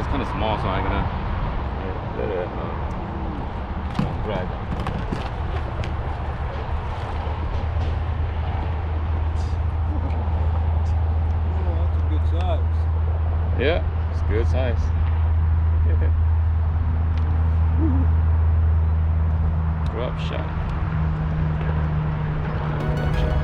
it's kind of small, so I'm gonna let it drag. Yeah, it's good size. Drop shot. Drop shot.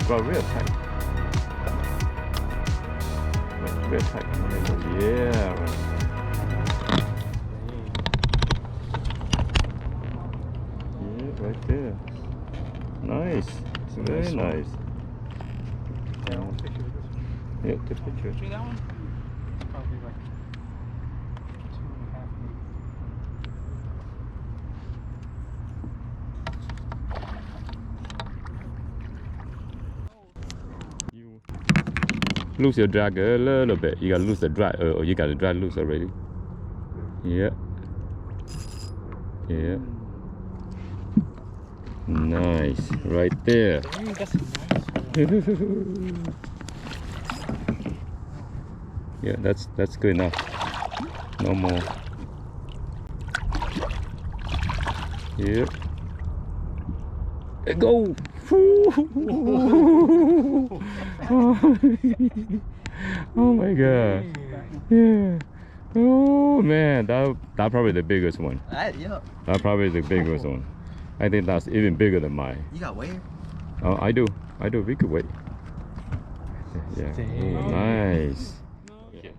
Got real tight. Real tight. Yeah. Yeah, right there. Nice. It's very nice. Yeah, the picture. See that one? It's probably like 2.5 meters. You lose your drag a little bit. You gotta lose the drag, or you got the drag loose already. Yeah. Yeah. Nice. Right there. Dang, that's a nice one. Yeah, that's good enough. No more. Yep. Go! Oh my god. Yeah. Oh man, that probably the biggest one. Yeah. That probably the biggest one. I think that's even bigger than mine. You got weight? Oh, I do. We could wait. Yeah. Oh, nice. Yeah.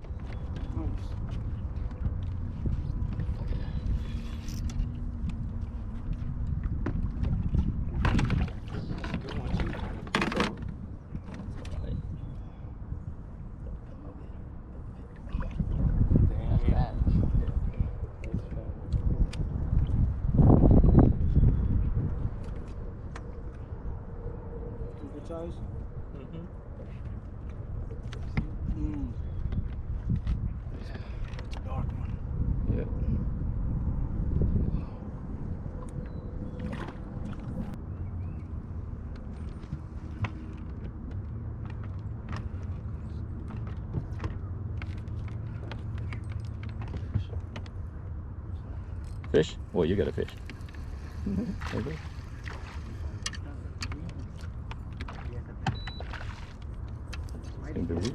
Good size? Dark one. Yeah. Fish? Well, you got a fish. Okay. In the root.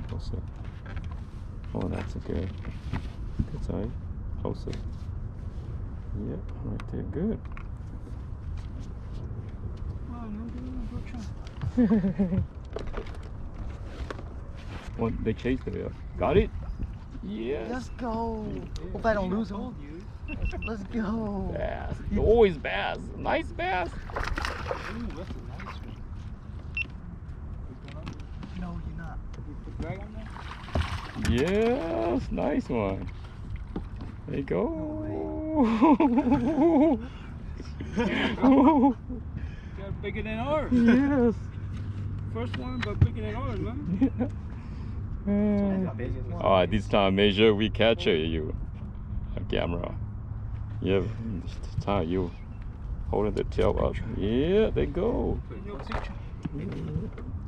Closer. Oh, that's a good size. Closer. Yep, right there. Good. Well, they chased it. Got it? Yes. Let's go. Hope I don't lose him. Let's go. Bass. Always bass. Nice bass. Ooh, that's a nice one. No, you're not. You put drag on there? Yes, nice one. There you go. Got bigger than ours. Yes. First one, but bigger than ours, man. Oh, this time measure we catch you. A camera. Yeah, this time you holding the tail up. Yeah, they go. Your picture.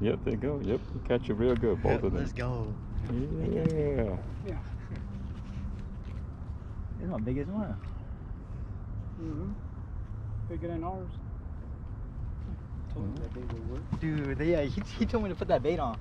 Yep, they go. Yep, you catch it real good, both of them. Let's go. Yeah. Yeah. It's my biggest one. Bigger than ours. told me that they will work. Dude, he told me to put that bait on.